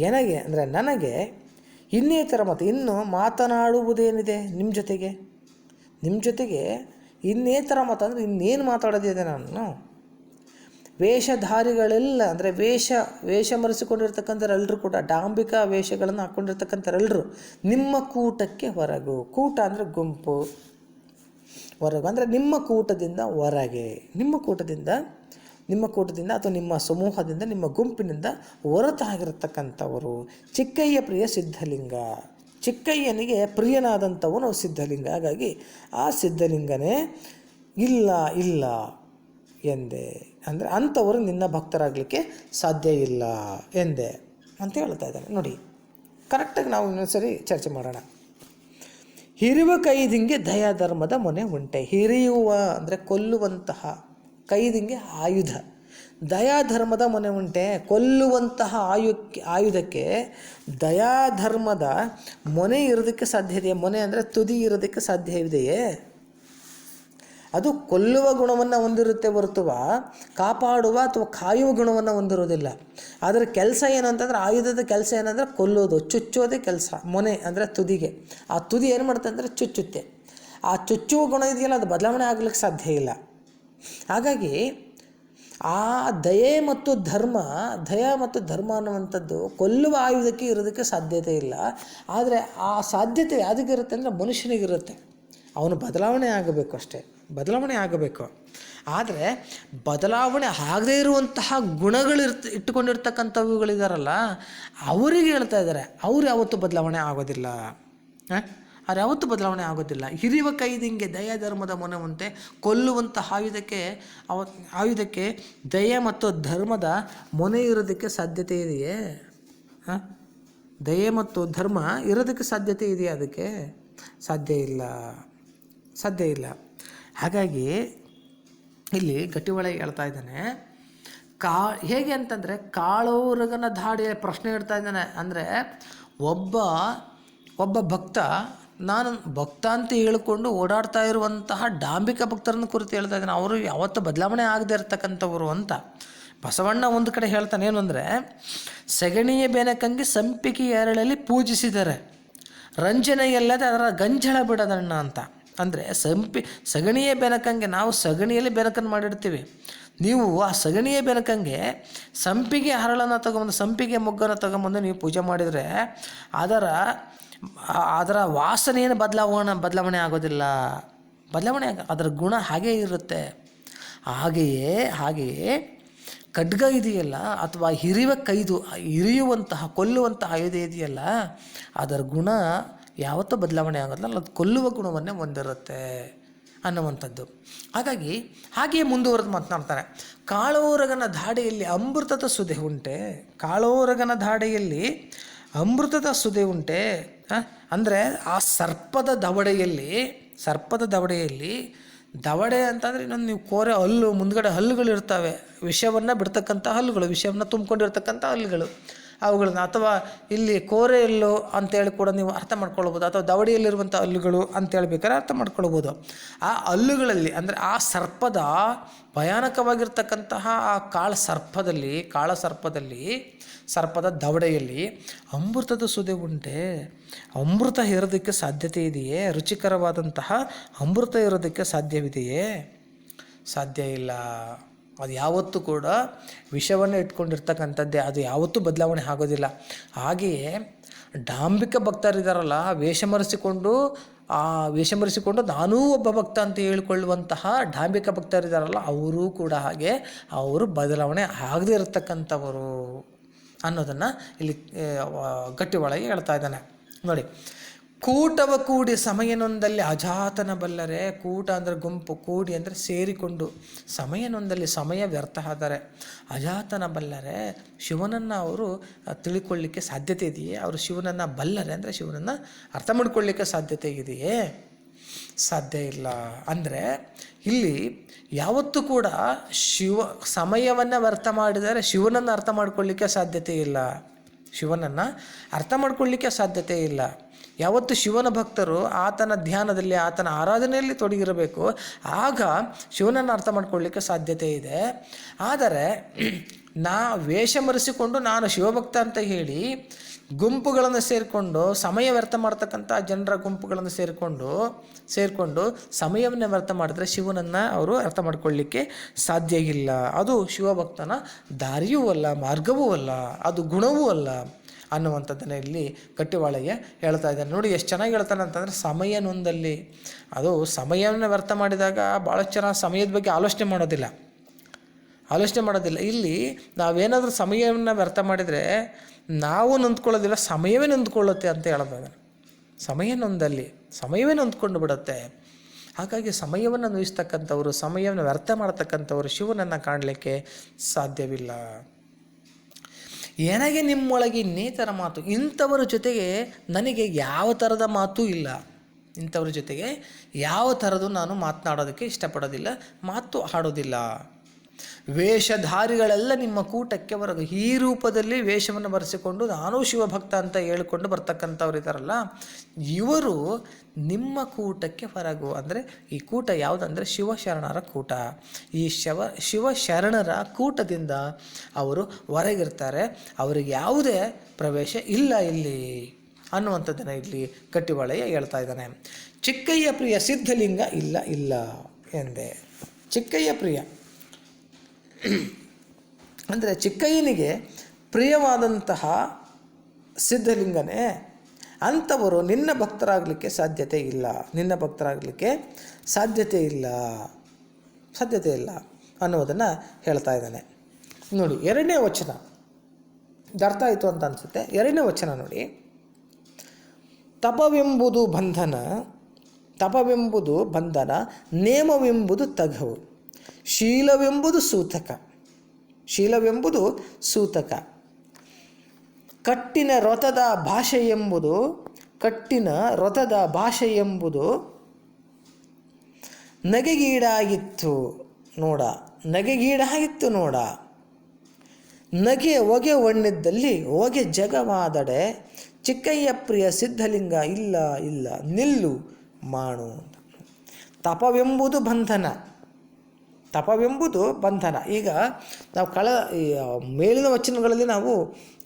[SPEAKER 1] ಎನಗೆ ಅಂದರೆ ನನಗೆ ಇನ್ನೇತರ ಮಾತು, ಇನ್ನು ಮಾತನಾಡುವುದೇನಿದೆ ನಿಮ್ಮ ಜೊತೆಗೆ ಇನ್ನೇತರ ಮಾತು ಅಂದರೆ ಇನ್ನೇನು ಮಾತಾಡೋದಿದೆ ನಾನು. ವೇಷಧಾರಿಗಳೆಲ್ಲ ಅಂದರೆ ವೇಷ ಮರೆಸಿಕೊಂಡಿರ್ತಕ್ಕಂಥವರೆಲ್ಲರೂ ಕೂಡ, ಡಾಂಬಿಕ ವೇಷಗಳನ್ನು ಹಾಕ್ಕೊಂಡಿರ್ತಕ್ಕಂಥವರೆಲ್ಲರೂ ನಿಮ್ಮ ಕೂಟಕ್ಕೆ ಹೊರಗು. ಕೂಟ ಅಂದರೆ ಗುಂಪು, ಹೊರಗು ಅಂದರೆ ನಿಮ್ಮ ಕೂಟದಿಂದ ಹೊರಗೆ. ನಿಮ್ಮ ಕೂಟದಿಂದ ಅಥವಾ ನಿಮ್ಮ ಸಮೂಹದಿಂದ, ನಿಮ್ಮ ಗುಂಪಿನಿಂದ ಹೊರತಾಗಿರತಕ್ಕಂಥವರು. ಚಿಕ್ಕಯ್ಯ ಪ್ರಿಯ ಸಿದ್ಧಲಿಂಗ. ಚಿಕ್ಕಯ್ಯನಿಗೆ ಪ್ರಿಯನಾದಂಥವನು ಸಿದ್ಧಲಿಂಗ. ಹಾಗಾಗಿ ಆ ಸಿದ್ಧಲಿಂಗನೇ ಇಲ್ಲ ಎಂದೆ. ಅಂದರೆ ಅಂಥವರು ನಿನ್ನ ಭಕ್ತರಾಗಲಿಕ್ಕೆ ಸಾಧ್ಯ ಇಲ್ಲ ಎಂದೆ ಅಂತ ಹೇಳ್ತಾ ಇದ್ದಾನೆ. ನೋಡಿ, ಕರೆಕ್ಟಾಗಿ ನಾವು ಇನ್ನೊಂದ್ಸರಿ ಚರ್ಚೆ ಮಾಡೋಣ. ಹಿರಿವ ಕೈದಿಂಗೆ ದಯಾಧರ್ಮದ ಮೊನೆ ಉಂಟೆ. ಹಿರಿಯುವ ಅಂದರೆ ಕೊಲ್ಲುವಂತಹ, ಕೈದಿಂಗೆ ಆಯುಧ. ದಯಾಧರ್ಮದ ಮೊನೆ ಉಂಟೆ. ಕೊಲ್ಲುವಂತಹ ಆಯುಧಕ್ಕೆ ದಯಾಧರ್ಮದ ಮೊನೆ ಇರೋದಕ್ಕೆ ಸಾಧ್ಯ ಇದೆಯೇ? ಮೊನೆ ಅಂದರೆ ತುದಿ ಇರೋದಕ್ಕೆ ಸಾಧ್ಯವಿದೆಯೇ? ಅದು ಕೊಲ್ಲುವ ಗುಣವನ್ನು ಹೊಂದಿರುತ್ತೆ ಹೊರತುವ ಕಾಪಾಡುವ ಅಥವಾ ಕಾಯುವ ಗುಣವನ್ನು ಹೊಂದಿರೋದಿಲ್ಲ. ಅದರ ಕೆಲಸ ಏನಂತಂದರೆ, ಆಯುಧದ ಕೆಲಸ ಏನಂದರೆ ಕೊಲ್ಲೋದು, ಚುಚ್ಚೋದೇ ಕೆಲಸ. ಮೊನೆ ಅಂದರೆ ತುದಿಗೆ, ಆ ತುದಿ ಏನು ಮಾಡುತ್ತೆ ಅಂದರೆ ಚುಚ್ಚುತ್ತೆ. ಆ ಚುಚ್ಚುವ ಗುಣ ಇದೆಯಲ್ಲ, ಅದು ಬದಲಾವಣೆ ಆಗಲಿಕ್ಕೆ ಸಾಧ್ಯ ಇಲ್ಲ. ಹಾಗಾಗಿ ಆ ದಯೆ ಮತ್ತು ಧರ್ಮ ಅನ್ನುವಂಥದ್ದು ಕೊಲ್ಲುವ ಆಯುಧಕ್ಕೆ ಇರೋದಕ್ಕೆ ಸಾಧ್ಯತೆ ಇಲ್ಲ. ಆದರೆ ಆ ಸಾಧ್ಯತೆ ಯಾವುದಕ್ಕಿರುತ್ತೆ ಅಂದರೆ ಮನುಷ್ಯನಿಗಿರುತ್ತೆ. ಅವನು ಬದಲಾವಣೆ ಆಗಬೇಕು ಅಷ್ಟೇ, ಬದಲಾವಣೆ ಆಗಬೇಕು. ಆದರೆ ಬದಲಾವಣೆ ಆಗದೇ ಇರುವಂತಹ ಗುಣಗಳು ಇಟ್ಟುಕೊಂಡಿರ್ತಕ್ಕಂಥವುಗಳಿದಾರಲ್ಲ, ಅವರಿಗೆ ಹೇಳ್ತಾ ಇದ್ದಾರೆ, ಅವ್ರು ಯಾವತ್ತೂ ಬದಲಾವಣೆ ಆಗೋದಿಲ್ಲ. ಅವ್ರು ಯಾವತ್ತೂ ಬದಲಾವಣೆ ಆಗೋದಿಲ್ಲ. ಹಿರಿಯುವ ಕೈದಿಂಗೆ ದಯ ಧರ್ಮದ ಮೊನವಂತೆ ಕೊಲ್ಲುವಂಥ ಆಯುಧಕ್ಕೆ ದಯ ಮತ್ತು ಧರ್ಮದ ಮೊನೆ ಇರೋದಕ್ಕೆ ಸಾಧ್ಯತೆ ಇದೆಯೇ? ದಯೆ ಮತ್ತು ಧರ್ಮ ಇರೋದಕ್ಕೆ ಸಾಧ್ಯತೆ ಇದೆಯಾ? ಅದಕ್ಕೆ ಸಾಧ್ಯ ಇಲ್ಲ. ಹಾಗಾಗಿ ಇಲ್ಲಿ ಗಟ್ಟಿವಳೆ ಹೇಳ್ತಾ ಇದ್ದಾನೆ, ಹೇಗೆ ಅಂತಂದರೆ ಕಾಳೋರಗನ ಧಾಡಿಯ ಪ್ರಶ್ನೆ ಇಡ್ತಾ ಇದ್ದಾನೆ. ಅಂದರೆ ಒಬ್ಬ ಭಕ್ತ, ನಾನು ಭಕ್ತ ಅಂತ ಹೇಳಿಕೊಂಡು ಓಡಾಡ್ತಾ ಇರುವಂತಹ ಡಾಂಬಿಕ ಭಕ್ತರನ್ನು ಕುರಿತು ಹೇಳ್ತಾ ಇದ್ದಾನೆ. ಅವರು ಯಾವತ್ತೂ ಬದಲಾವಣೆ ಆಗದೆ ಇರ್ತಕ್ಕಂಥವ್ರು ಅಂತ. ಬಸವಣ್ಣ ಒಂದು ಕಡೆ ಹೇಳ್ತಾನೆ, ಏನು ಅಂದರೆ, ಸಗಣಿಯ ಬೆನಕಂಗೆ ಸಂಪಿಗೆ ಎರಳಲ್ಲಿ ಪೂಜಿಸಿದರೆ ರಂಜನೆಯಲ್ಲದೆ ಅದರ ಗಂಜಳ ಬಿಡದಣ್ಣ ಅಂತ. ಅಂದರೆ ಸಗಣಿಯ ಬೆನಕಂಗೆ, ನಾವು ಸಗಣಿಯಲ್ಲಿ ಬೆನಕನ್ನು ಮಾಡಿರ್ತೀವಿ, ನೀವು ಆ ಸಗಣಿಯ ಬೆನಕಂಗೆ ಸಂಪಿಗೆ ಹರಳನ್ನು ತಗೊಂಬಂದು, ಸಂಪಿಗೆ ಮೊಗ್ಗನ್ನು ತಗೊಂಬಂದು ನೀವು ಪೂಜೆ ಮಾಡಿದರೆ ಅದರ ವಾಸನೆಯನ್ನು ಬದಲಾವಣೆ ಆಗೋದಿಲ್ಲ. ಅದರ ಗುಣ ಹಾಗೇ ಇರುತ್ತೆ. ಹಾಗೆಯೇ ಖಡ್ಗ ಇದೆಯಲ್ಲ, ಅಥವಾ ಕೊಲ್ಲುವಂತಹ ಆಯುಧ ಇದೆಯಲ್ಲ, ಅದರ ಗುಣ ಯಾವತ್ತೂ ಬದಲಾವಣೆ ಆಗೋದಿಲ್ಲ. ಅದು ಕೊಲ್ಲುವ ಗುಣವನ್ನೇ ಹೊಂದಿರುತ್ತೆ ಅನ್ನುವಂಥದ್ದು. ಹಾಗೆಯೇ ಮುಂದುವರೆದು ಮಾತನಾಡ್ತಾರೆ. ಕಾಳೋರಗನ ಧಾಡೆಯಲ್ಲಿ ಅಮೃತದ ಸುದೆ ಉಂಟೆ. ಕಾಳೋರಗನ ಧಾಡೆಯಲ್ಲಿ ಅಮೃತದ ಸುದೆ ಉಂಟೆ ಅಂದರೆ ಆ ಸರ್ಪದ ದವಡೆಯಲ್ಲಿ ದವಡೆ ಅಂತಂದರೆ ಇನ್ನೊಂದು, ನೀವು ಕೋರೆ ಹಲ್ಲು, ಮುಂದ್ಗಡೆ ಹಲ್ಲುಗಳು ಇರ್ತವೆ, ವಿಷವನ್ನು ಬಿಡ್ತಕ್ಕಂಥ ಹಲ್ಲುಗಳು, ವಿಷವನ್ನು ತುಂಬಿಕೊಂಡಿರ್ತಕ್ಕಂಥ ಹಲ್ಲುಗಳು, ಅವುಗಳನ್ನ, ಅಥವಾ ಇಲ್ಲಿ ಕೋರೆ ಹಲ್ಲು ಅಂತೇಳಿ ಕೂಡ ನೀವು ಅರ್ಥ ಮಾಡ್ಕೊಳ್ಬೋದು, ಅಥವಾ ದವಡೆಯಲ್ಲಿರುವಂಥ ಹಲ್ಲುಗಳು ಅಂತೇಳಿ ಬೇಕಾದ್ರೆ ಅರ್ಥ ಮಾಡ್ಕೊಳ್ಬೋದು. ಆ ಹಲ್ಲುಗಳಲ್ಲಿ ಅಂದರೆ ಆ ಸರ್ಪದ ಭಯಾನಕವಾಗಿರ್ತಕ್ಕಂತಹ ಆ ಸರ್ಪದ ದವಡೆಯಲ್ಲಿ ಅಮೃತದ ಸುದೆ ಉಂಟೆ. ಅಮೃತ ಇರೋದಕ್ಕೆ ಸಾಧ್ಯತೆ ಇದೆಯೇ? ರುಚಿಕರವಾದಂತಹ ಅಮೃತ ಇರೋದಕ್ಕೆ ಸಾಧ್ಯವಿದೆಯೇ? ಸಾಧ್ಯ ಇಲ್ಲ. ಅದು ಯಾವತ್ತೂ ಕೂಡ ವಿಷವನ್ನು ಇಟ್ಕೊಂಡಿರ್ತಕ್ಕಂಥದ್ದೇ, ಅದು ಯಾವತ್ತೂ ಬದಲಾವಣೆ ಆಗೋದಿಲ್ಲ. ಹಾಗೆಯೇ ಡಾಂಬಿಕ ಭಕ್ತರಿದ್ದಾರಲ್ಲ, ವೇಷಮರಿಸಿಕೊಂಡು ನಾನೂ ಒಬ್ಬ ಭಕ್ತ ಅಂತ ಹೇಳಿಕೊಳ್ಳುವಂತಹ ಡಾಂಬಿಕ ಭಕ್ತರಿದ್ದಾರಲ್ಲ, ಅವರೂ ಕೂಡ ಹಾಗೆ, ಅವರು ಬದಲಾವಣೆ ಆಗದೇ ಇರತಕ್ಕಂಥವರು ಅನ್ನೋದನ್ನು ಇಲ್ಲಿ ಗಟ್ಟಿಯೊಳಗೆ ಹೇಳ್ತಾ ಇದ್ದಾನೆ. ನೋಡಿ, ಕೂಟವ ಕೂಡಿ ಸಮಯನೊಂದಲ್ಲಿ ಅಜಾತನ ಬಲ್ಲರೆ. ಕೂಟ ಅಂದರೆ ಗುಂಪು, ಕೂಡಿ ಅಂದರೆ ಸೇರಿಕೊಂಡು, ಸಮಯನೊಂದಲ್ಲಿ ಸಮಯ ವ್ಯರ್ಥ ಆದರೆ ಅಜಾತನ ಬಲ್ಲರೆ, ಶಿವನನ್ನು ಅವರು ತಿಳ್ಕೊಳ್ಳಿಕ್ಕೆ ಸಾಧ್ಯತೆ ಇದೆಯೇ? ಅವರು ಶಿವನನ್ನು ಬಲ್ಲರೆ ಅಂದರೆ ಶಿವನನ್ನು ಅರ್ಥ ಮಾಡ್ಕೊಳ್ಳಿಕ್ಕೆ ಸಾಧ್ಯತೆ ಇದೆಯೇ? ಸಾಧ್ಯ ಇಲ್ಲ. ಅಂದರೆ ಇಲ್ಲಿ ಯಾವತ್ತೂ ಕೂಡ ಸಮಯವನ್ನು ವ್ಯರ್ಥ ಮಾಡಿದರೆ ಶಿವನನ್ನು ಅರ್ಥ ಮಾಡ್ಕೊಳ್ಳಿಕ್ಕೆ ಸಾಧ್ಯತೆ ಇಲ್ಲ. ಯಾವತ್ತು ಶಿವನ ಭಕ್ತರು ಆತನ ಧ್ಯಾನದಲ್ಲಿ, ಆತನ ಆರಾಧನೆಯಲ್ಲಿ ತೊಡಗಿರಬೇಕು, ಆಗ ಶಿವನನ್ನು ಅರ್ಥ ಮಾಡ್ಕೊಳ್ಳಿಕ್ಕೆ ಸಾಧ್ಯತೆ ಇದೆ. ಆದರೆ ವೇಷ ಮರೆಸಿಕೊಂಡು ನಾನು ಶಿವಭಕ್ತ ಅಂತ ಹೇಳಿ ಗುಂಪುಗಳನ್ನು ಸೇರಿಕೊಂಡು, ಸಮಯ ವ್ಯರ್ಥ ಮಾಡ್ತಕ್ಕಂಥ ಜನರ ಗುಂಪುಗಳನ್ನು ಸೇರಿಕೊಂಡು ಸಮಯವನ್ನು ವ್ಯರ್ಥ ಮಾಡಿದ್ರೆ ಶಿವನನ್ನು ಅವರು ಅರ್ಥ ಮಾಡ್ಕೊಳ್ಳಿಕ್ಕೆ ಸಾಧ್ಯ ಇಲ್ಲ. ಅದು ಶಿವಭಕ್ತನ ದಾರಿಯೂ ಅಲ್ಲ, ಮಾರ್ಗವೂ ಅಲ್ಲ, ಅದು ಗುಣವೂ ಅಲ್ಲ ಅನ್ನುವಂಥದ್ದನ್ನು ಇಲ್ಲಿ ಕಟ್ಟಿವಾಳಯ್ಯ ಹೇಳ್ತಾ ಇದ್ದಾನೆ. ನೋಡಿ ಎಷ್ಟು ಚೆನ್ನಾಗಿ ಹೇಳ್ತಾನೆ ಅಂತಂದರೆ, ಸಮಯನೊಂದಲ್ಲಿ, ಅದು ಸಮಯವನ್ನು ವ್ಯರ್ಥ ಮಾಡಿದಾಗ ಭಾಳಷ್ಟು ಜನ ಸಮಯದ ಬಗ್ಗೆ ಆಲೋಚನೆ ಮಾಡೋದಿಲ್ಲ. ಇಲ್ಲಿ ನಾವೇನಾದರೂ ಸಮಯವನ್ನು ವ್ಯರ್ಥ ಮಾಡಿದರೆ ನಾವು ನೊಂದ್ಕೊಳ್ಳೋದಿಲ್ಲ, ಸಮಯವೇ ನೊಂದ್ಕೊಳ್ಳುತ್ತೆ ಅಂತ ಹೇಳ್ತಾರೆ. ಸಮಯವೇ ನೊಂದ್ಕೊಂಡು ಬಿಡುತ್ತೆ. ಹಾಗಾಗಿ ಸಮಯವನ್ನು ನೋಯಿಸ್ತಕ್ಕಂಥವ್ರು, ಸಮಯವನ್ನು ವ್ಯರ್ಥ ಮಾಡ್ತಕ್ಕಂಥವ್ರು ಶಿವನನ್ನು ಕಾಣಲಿಕ್ಕೆ ಸಾಧ್ಯವಿಲ್ಲ. ನನಗೆ ನಿಮ್ಮೊಳಗೆ ಇನ್ನೇತರ ಮಾತು, ಇಂಥವರ ಜೊತೆಗೆ ನನಗೆ ಯಾವ ಥರದ ಮಾತೂ ಇಲ್ಲ. ಇಂಥವ್ರ ಜೊತೆಗೆ ಯಾವ ಥರದ್ದು ನಾನು ಮಾತನಾಡೋದಕ್ಕೆ ಇಷ್ಟಪಡೋದಿಲ್ಲ, ಮಾತು ಆಡೋದಿಲ್ಲ. ವೇಷಧಾರಿಗಳೆಲ್ಲ ನಿಮ್ಮ ಕೂಟಕ್ಕೆ ಬರೋದು. ಈ ರೂಪದಲ್ಲಿ ವೇಷವನ್ನು ಬರೆಸಿಕೊಂಡು ನಾನು ಶಿವಭಕ್ತ ಅಂತ ಹೇಳಿಕೊಂಡು ಬರ್ತಕ್ಕಂಥವ್ರು ಇದ್ದಾರಲ್ಲ, ಇವರು ನಿಮ್ಮ ಕೂಟಕ್ಕೆ ಹೊರಗು. ಅಂದರೆ ಈ ಕೂಟ ಯಾವುದಂದರೆ ಶಿವಶರಣರ ಕೂಟ. ಈ ಶಿವಶರಣರ ಕೂಟದಿಂದ ಅವರು ಹೊರಗಿರ್ತಾರೆ, ಅವರಿಗೆ ಯಾವುದೇ ಪ್ರವೇಶ ಇಲ್ಲ ಇಲ್ಲಿ ಅನ್ನುವಂಥದ್ದನ್ನು ಇಲ್ಲಿ ಕಟ್ಟಿವಾಳಯ್ಯ ಹೇಳ್ತಾ ಇದ್ದಾನೆ. ಚಿಕ್ಕಯ್ಯ ಪ್ರಿಯ ಸಿದ್ಧಲಿಂಗ ಇಲ್ಲ ಎಂದೆ. ಚಿಕ್ಕಯ್ಯ ಪ್ರಿಯ ಅಂದರೆ ಚಿಕ್ಕಯ್ಯನಿಗೆ ಪ್ರಿಯವಾದಂತಹ ಸಿದ್ಧಲಿಂಗನೇ, ಅಂಥವರು ನಿನ್ನ ಭಕ್ತರಾಗಲಿಕ್ಕೆ ಸಾಧ್ಯತೆ ಇಲ್ಲ ಅನ್ನೋದನ್ನು ಹೇಳ್ತಾ ಇದ್ದಾನೆ. ನೋಡಿ, ಎರಡನೇ ವಚನ ಅರ್ಥ ಆಯಿತು ಅಂತ ಅನಿಸುತ್ತೆ. ಎರಡನೇ ವಚನ ನೋಡಿ, ತಪವೆಂಬುದು ಬಂಧನ, ನೇಮವೆಂಬುದು ತಗವು, ಶೀಲವೆಂಬುದು ಸೂತಕ, ಕಟ್ಟಿನ ರಥದ ಭಾಷೆಯೆಂಬುದು ನಗೆಗೀಡಾಗಿತ್ತು ನೋಡ. ನಗೆ ಹೊಗೆ ಒಣ್ಣಿದ್ದಲ್ಲಿ ಹೊಗೆ ಜಗವಾದಡೆ, ಚಿಕ್ಕಯ್ಯ ಪ್ರಿಯ ಸಿದ್ಧಲಿಂಗ ಇಲ್ಲ ನಿಲ್ಲು ಮಾಡು. ತಪವೆಂಬುದು ಬಂಧನ. ಈಗ ನಾವು ಮೇಲಿನ ವಚನಗಳಲ್ಲಿ ನಾವು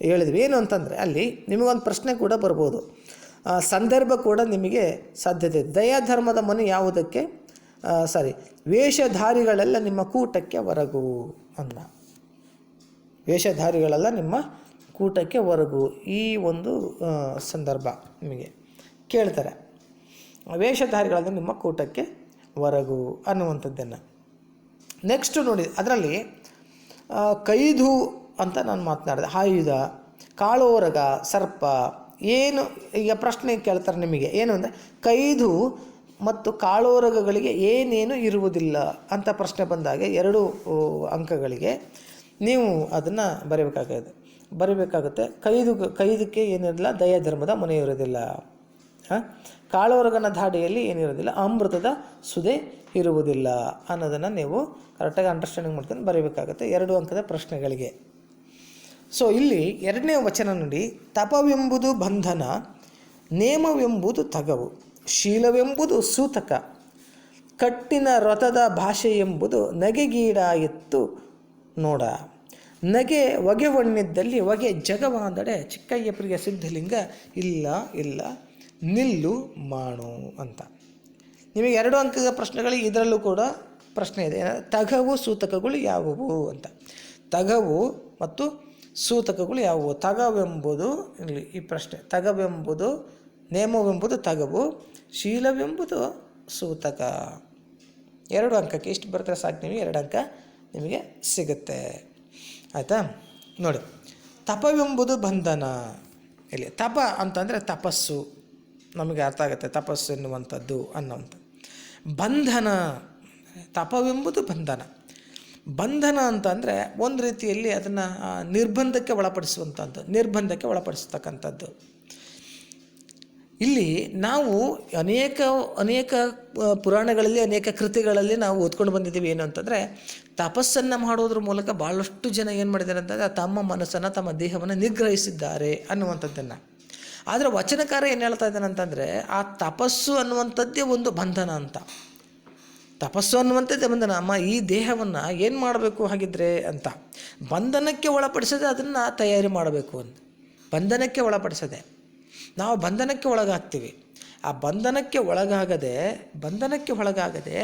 [SPEAKER 1] ಹೇಳಿದ್ವಿ ಏನು ಅಂತಂದರೆ, ಅಲ್ಲಿ ನಿಮಗೊಂದು ಪ್ರಶ್ನೆ ಕೂಡ ಬರ್ಬೋದು, ಸಂದರ್ಭ ಕೂಡ ನಿಮಗೆ ಸಾಧ್ಯತೆ ಇದೆ. ದಯಾಧರ್ಮದ ಮನೆ ಯಾವುದಕ್ಕೆ ವೇಷಧಾರಿಗಳೆಲ್ಲ ನಿಮ್ಮ ಕೂಟಕ್ಕೆ ಹೊರಗು ಅನ್ನ. ವೇಷಧಾರಿಗಳೆಲ್ಲ ನಿಮ್ಮ ಕೂಟಕ್ಕೆ ಹೊರಗು, ಈ ಒಂದು ಸಂದರ್ಭ ನಿಮಗೆ ಕೇಳ್ತಾರೆ. ವೇಷಧಾರಿಗಳೆಲ್ಲ ನಿಮ್ಮ ಕೂಟಕ್ಕೆ ಹೊರಗು ಅನ್ನುವಂಥದ್ದನ್ನು. ನೆಕ್ಸ್ಟು ನೋಡಿ, ಅದರಲ್ಲಿ ಕೈದು ಅಂತ ನಾನು ಮಾತನಾಡಿದೆ. ಆಯುಧ, ಕಾಳೋರಗ, ಸರ್ಪ ಏನು. ಈಗ ಪ್ರಶ್ನೆ ಕೇಳ್ತಾರೆ ನಿಮಗೆ ಏನು ಅಂದರೆ, ಕೈದು ಮತ್ತು ಕಾಳೋರಗಗಳಿಗೆ ಏನೇನು ಇರುವುದಿಲ್ಲ ಅಂತ ಪ್ರಶ್ನೆ ಬಂದಾಗ 2 ಅಂಕಗಳಿಗೆ ನೀವು ಅದನ್ನು ಬರೀಬೇಕಾಗುತ್ತೆ. ಕೈದಕ್ಕೆ ಏನಿರಲಿಲ್ಲ, ದಯಾಧರ್ಮದ ಮನೆ ಇರೋದಿಲ್ಲ. ಕಾಳೋರಗನ ಧಾಡಿಯಲ್ಲಿ ಏನಿರೋದಿಲ್ಲ, ಅಮೃತದ ಸುದೆ ಇರುವುದಿಲ್ಲ ಅನ್ನೋದನ್ನು ನೀವು ಕರೆಕ್ಟಾಗಿ ಅಂಡರ್ಸ್ಟ್ಯಾಂಡಿಂಗ್ ಮಾಡ್ಕೊಂಡು ಬರೀಬೇಕಾಗುತ್ತೆ 2 ಅಂಕದ ಪ್ರಶ್ನೆಗಳಿಗೆ. ಸೊ ಇಲ್ಲಿ ಎರಡನೇ ವಚನ ನೋಡಿ, ತಪವೆಂಬುದು ಬಂಧನ, ನೇಮವೆಂಬುದು ತಗವು, ಶೀಲವೆಂಬುದು ಸೂತಕ, ಕಟ್ಟಿನ ರಥದ ಭಾಷೆಯೆಂಬುದು ನಗೆಗೀಡಾಯಿತ್ತು ನೋಡ. ನಗೆ ಹೊಗೆ ಒಣ್ಣಿದ್ದಲ್ಲಿ ಹೊಗೆ ಜಗವಾದಡೆ, ಚಿಕ್ಕಯ್ಯ ಪ್ರಿಯ ಸಿದ್ಧಲಿಂಗ ಇಲ್ಲ ನಿಲ್ಲು ಮಾಡು ಅಂತ. ನಿಮಗೆ 2 ಅಂಕದ ಪ್ರಶ್ನೆಗಳಿಗೆ ಇದರಲ್ಲೂ ಕೂಡ ಪ್ರಶ್ನೆ ಇದೆ. ತಗವು ಸೂತಕಗಳು ಯಾವುವು ಅಂತ. ತಗವು ಮತ್ತು ಸೂತಕಗಳು ಯಾವುವು? ತಗವೆಂಬುದು ಇಲ್ಲಿ ಈ ಪ್ರಶ್ನೆ. ತಗವೆಂಬುದು, ನೇಮವೆಂಬುದು ತಗವು, ಶೀಲವೆಂಬುದು ಸೂತಕ. 2 ಅಂಕಕ್ಕೆ ಇಷ್ಟು ಬರ್ತಾರೆ ಸಾಕು, ನಿಮಗೆ 2 ಅಂಕ ನಿಮಗೆ ಸಿಗುತ್ತೆ. ಆಯಿತಾ? ನೋಡಿ, ತಪವೆಂಬುದು ಬಂಧನ. ಇಲ್ಲಿ ತಪ ಅಂತಂದರೆ ತಪಸ್ಸು, ನಮಗೆ ಅರ್ಥ ಆಗುತ್ತೆ ತಪಸ್ಸು ಎನ್ನುವಂಥದ್ದು ಅನ್ನೋವಂಥದ್ದು. ಬಂಧನ, ತಪವೆಂಬುದು ಬಂಧನ ಅಂತಂದರೆ ಒಂದು ರೀತಿಯಲ್ಲಿ ಅದನ್ನು ನಿರ್ಬಂಧಕ್ಕೆ ಒಳಪಡಿಸ್ತಕ್ಕಂಥದ್ದು. ಇಲ್ಲಿ ನಾವು ಅನೇಕ ಪುರಾಣಗಳಲ್ಲಿ, ಅನೇಕ ಕೃತಿಗಳಲ್ಲಿ ನಾವು ಓದ್ಕೊಂಡು ಬಂದಿದ್ದೀವಿ. ಏನು ಅಂತಂದರೆ, ತಪಸ್ಸನ್ನು ಮಾಡೋದ್ರ ಮೂಲಕ ಭಾಳಷ್ಟು ಜನ ಏನು ಮಾಡಿದ್ದಾರೆ ಅಂತಂದರೆ ತಮ್ಮ ಮನಸ್ಸನ್ನು, ತಮ್ಮ ದೇಹವನ್ನು ನಿಗ್ರಹಿಸಿದ್ದಾರೆ ಅನ್ನುವಂಥದ್ದನ್ನು. ಆದರೆ ವಚನಕಾರ ಏನು ಹೇಳ್ತಾ ಇದ್ದಾನೆ ಅಂತಂದರೆ, ಆ ತಪಸ್ಸು ಅನ್ನುವಂಥದ್ದೇ ಒಂದು ಬಂಧನ ಅಂತ. ತಪಸ್ಸು ಅನ್ನುವಂಥದ್ದೇ ಬಂಧನ. ಅಮ್ಮ, ಈ ದೇಹವನ್ನು ಏನು ಮಾಡಬೇಕು ಹಾಗಿದ್ರೆ ಅಂತ ಬಂಧನಕ್ಕೆ ಒಳಪಡಿಸದೆ ಅದನ್ನು ತಯಾರಿ ಮಾಡಬೇಕು ಅಂತ. ಬಂಧನಕ್ಕೆ ಒಳಪಡಿಸದೆ ನಾವು ಬಂಧನಕ್ಕೆ ಒಳಗಾಗ್ತೀವಿ. ಆ ಬಂಧನಕ್ಕೆ ಒಳಗಾಗದೆ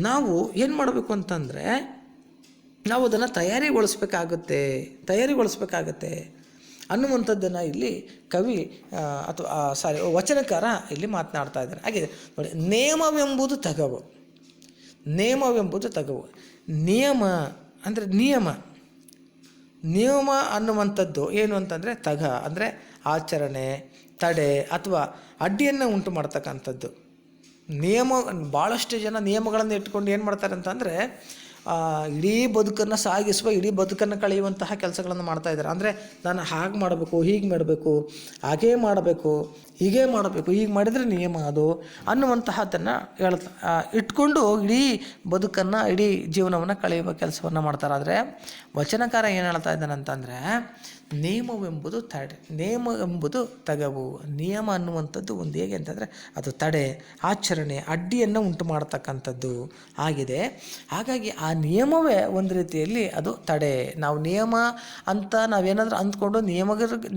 [SPEAKER 1] ನಾವು ಏನು ಮಾಡಬೇಕು ಅಂತಂದರೆ, ನಾವು ಅದನ್ನು ತಯಾರಿಗೊಳಿಸ್ಬೇಕಾಗತ್ತೆ ಅನ್ನುವಂಥದ್ದನ್ನು ಇಲ್ಲಿ ಕವಿ ವಚನಕಾರ ಇಲ್ಲಿ ಮಾತನಾಡ್ತಾ ಇದ್ದಾರೆ. ಹಾಗೆ ನೋಡಿ, ನೇಮವೆಂಬುದು ತಗವು. ನಿಯಮ ಅಂದರೆ ನಿಯಮ ಅನ್ನುವಂಥದ್ದು ಏನು ಅಂತಂದರೆ, ತಗ ಅಂದರೆ ಆಚರಣೆ, ತಡೆ ಅಥವಾ ಅಡ್ಡಿಯನ್ನು ಉಂಟು ಮಾಡ್ತಕ್ಕಂಥದ್ದು. ಭಾಳಷ್ಟು ಜನ ನಿಯಮಗಳನ್ನು ಇಟ್ಕೊಂಡು ಏನು ಮಾಡ್ತಾರೆ ಅಂತಂದರೆ, ಇಡೀ ಬದುಕನ್ನು ಸಾಗಿಸುವ, ಇಡೀ ಬದುಕನ್ನು ಕಳೆಯುವಂತಹ ಕೆಲಸಗಳನ್ನು ಮಾಡ್ತಾಯಿದ್ದಾರೆ. ಅಂದರೆ ನಾನು ಹಾಗೆ ಮಾಡಬೇಕು, ಹೀಗೆ ಮಾಡಬೇಕು, ಹಾಗೇ ಮಾಡಬೇಕು, ಹೀಗೆ ಮಾಡಬೇಕು, ಹೀಗೆ ಮಾಡಿದರೆ ನಿಯಮ ಅದು ಅನ್ನುವಂತಹದ್ದನ್ನು ಇಟ್ಕೊಂಡು ಇಡೀ ಬದುಕನ್ನು, ಇಡೀ ಜೀವನವನ್ನು ಕಳೆಯುವ ಕೆಲಸವನ್ನು ಮಾಡ್ತಾರೆ. ಆದರೆ ವಚನಕಾರ ಏನು ಹೇಳ್ತಾ ಇದ್ದಾನೆ ಅಂತಂದರೆ, ನಿಯಮವೆಂಬುದು ತಡೆ, ನಿಯಮ ಎಂಬುದು ತಗವು. ನಿಯಮ ಅನ್ನುವಂಥದ್ದು ಒಂದು ಹೇಗೆ ಅಂತಂದರೆ ಅದು ತಡೆ, ಆಚರಣೆ, ಅಡ್ಡಿಯನ್ನು ಉಂಟು ಮಾಡತಕ್ಕಂಥದ್ದು ಆಗಿದೆ. ಹಾಗಾಗಿ ಆ ನಿಯಮವೇ ಒಂದು ರೀತಿಯಲ್ಲಿ ಅದು ತಡೆ. ನಾವು ನಿಯಮ ಅಂತ ನಾವೇನಾದರೂ ಅಂದ್ಕೊಂಡು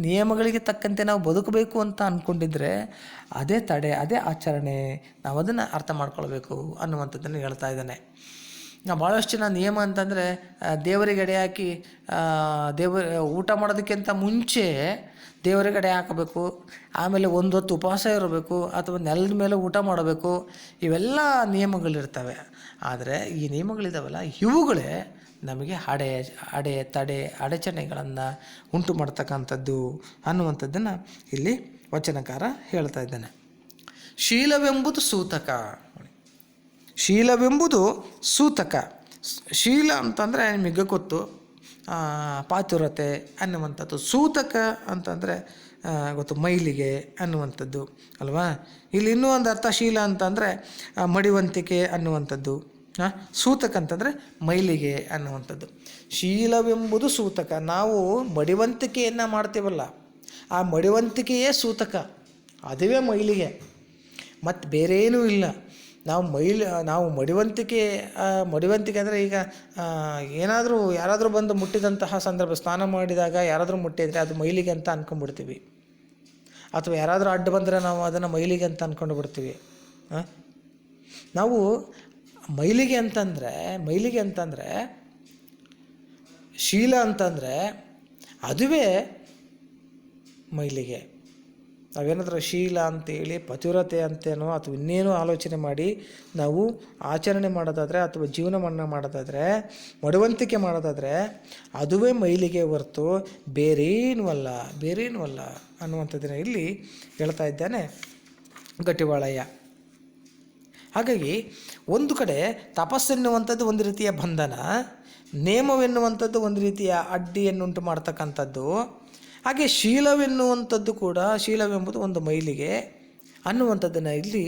[SPEAKER 1] ನಿಯಮಗಳಿಗೆ ತಕ್ಕಂತೆ ನಾವು ಬದುಕಬೇಕು ಅಂತ ಅಂದ್ಕೊಂಡಿದ್ರೆ ಅದೇ ತಡೆ, ಅದೇ ಆಚರಣೆ. ನಾವು ಅದನ್ನು ಅರ್ಥ ಮಾಡ್ಕೊಳ್ಬೇಕು ಅನ್ನುವಂಥದ್ದನ್ನು ಹೇಳ್ತಾ ಇದ್ದಾನೆ. ನಾವು ಭಾಳಷ್ಟು ಜನ ನಿಯಮ ಅಂತಂದರೆ ದೇವರಿಗೆ ಎಡೆ ಹಾಕಿ ಊಟ ಮಾಡೋದಕ್ಕಿಂತ ಮುಂಚೆ ದೇವರಿಗೆ ಎಡೆ ಹಾಕಬೇಕು, ಆಮೇಲೆ ಒಂದು ಹೊತ್ತು ಉಪವಾಸ ಇರಬೇಕು, ಅಥವಾ ನೆಲದ ಮೇಲೆ ಊಟ ಮಾಡಬೇಕು, ಇವೆಲ್ಲ ನಿಯಮಗಳಿರ್ತವೆ. ಆದರೆ ಈ ನಿಯಮಗಳಿದಾವಲ್ಲ, ಇವುಗಳೇ ನಮಗೆ ತಡೆ, ಅಡಚಣೆಗಳನ್ನು ಉಂಟು ಮಾಡ್ತಕ್ಕಂಥದ್ದು ಅನ್ನುವಂಥದ್ದನ್ನು ಇಲ್ಲಿ ವಚನಕಾರ ಹೇಳ್ತಾ ಇದ್ದಾನೆ. ಶೀಲವೆಂಬುದು ಸೂತಕ. ಶೀಲವೆಂಬುದು ಸೂತಕ. ಶೀಲ ಅಂತಂದರೆ ನಿಮಗೆ ಗೊತ್ತು, ಪಾತಿವ್ರತೆ ಅನ್ನುವಂಥದ್ದು. ಸೂತಕ ಅಂತಂದರೆ ಗೊತ್ತು, ಮೈಲಿಗೆ ಅನ್ನುವಂಥದ್ದು ಅಲ್ವಾ. ಇಲ್ಲಿ ಇನ್ನೂ ಒಂದು ಅರ್ಥ ಶೀಲ ಅಂತಂದರೆ ಮಡಿವಂತಿಕೆ ಅನ್ನುವಂಥದ್ದು. ಸೂತಕ ಅಂತಂದರೆ ಮೈಲಿಗೆ ಅನ್ನುವಂಥದ್ದು. ಶೀಲವೆಂಬುದು ಸೂತಕ. ನಾವು ಮಡಿವಂತಿಕೆಯನ್ನು ಮಾಡ್ತೀವಲ್ಲ, ಆ ಮಡಿವಂತಿಕೆಯೇ ಸೂತಕ, ಅದುವೇ ಮೈಲಿಗೆ, ಮತ್ತು ಬೇರೇನೂ ಇಲ್ಲ. ನಾವು ಮಡಿವಂತಿಕೆ ಅಂದರೆ ಈಗ ಯಾರಾದರೂ ಬಂದು ಮುಟ್ಟಿದಂತಹ ಸಂದರ್ಭ, ಸ್ನಾನ ಮಾಡಿದಾಗ ಯಾರಾದರೂ ಮುಟ್ಟಿದರೆ ಅದು ಮೈಲಿಗೆ ಅಂತ ಅಂದ್ಕೊಂಡ್ಬಿಡ್ತೀವಿ, ಅಥವಾ ಯಾರಾದರೂ ಅಡ್ಡ ಬಂದರೆ ನಾವು ಅದನ್ನು ಮೈಲಿಗೆ ಅಂತ ಅಂದ್ಕೊಂಡು ಬಿಡ್ತೀವಿ. ನಾವು ಮೈಲಿಗೆ ಅಂತಂದರೆ ಶೀಲ ಅಂತಂದರೆ ಅದುವೇ ಮೈಲಿಗೆ. ನಾವೇನಾದರೂ ಶೀಲ ಅಂತೇಳಿ ಪತಿವ್ರತೆ ಅಂತೇನೋ ಅಥವಾ ಇನ್ನೇನೋ ಆಲೋಚನೆ ಮಾಡಿ ನಾವು ಆಚರಣೆ ಮಾಡೋದಾದರೆ, ಅಥವಾ ಜೀವನವನ್ನು ಮಾಡೋದಾದರೆ, ಮಡುವಂತಿಕೆ ಮಾಡೋದಾದರೆ ಅದುವೇ ಮೈಲಿಗೆ ಹೊರತು ಬೇರೇನೂ ಅಲ್ಲ ಅನ್ನುವಂಥದ್ದನ್ನು ಇಲ್ಲಿ ಹೇಳ್ತಾ ಇದ್ದಾನೆ ಗಟ್ಟಿವಾಳಯ್ಯ. ಹಾಗಾಗಿ ಒಂದು ಕಡೆ ತಪಸ್ಸೆನ್ನುವಂಥದ್ದು ಒಂದು ರೀತಿಯ ಬಂಧನ, ನೇಮವೆನ್ನುವಂಥದ್ದು ಒಂದು ರೀತಿಯ ಅಡ್ಡಿಯನ್ನುಂಟು ಮಾಡ್ತಕ್ಕಂಥದ್ದು. ಹಾಗೆ ಶೀಲವೆನ್ನುವಂಥದ್ದು ಕೂಡ, ಶೀಲವೆಂಬುದು ಒಂದು ಮೈಲಿಗೆ ಅನ್ನುವಂಥದ್ದನ್ನು ಇಲ್ಲಿ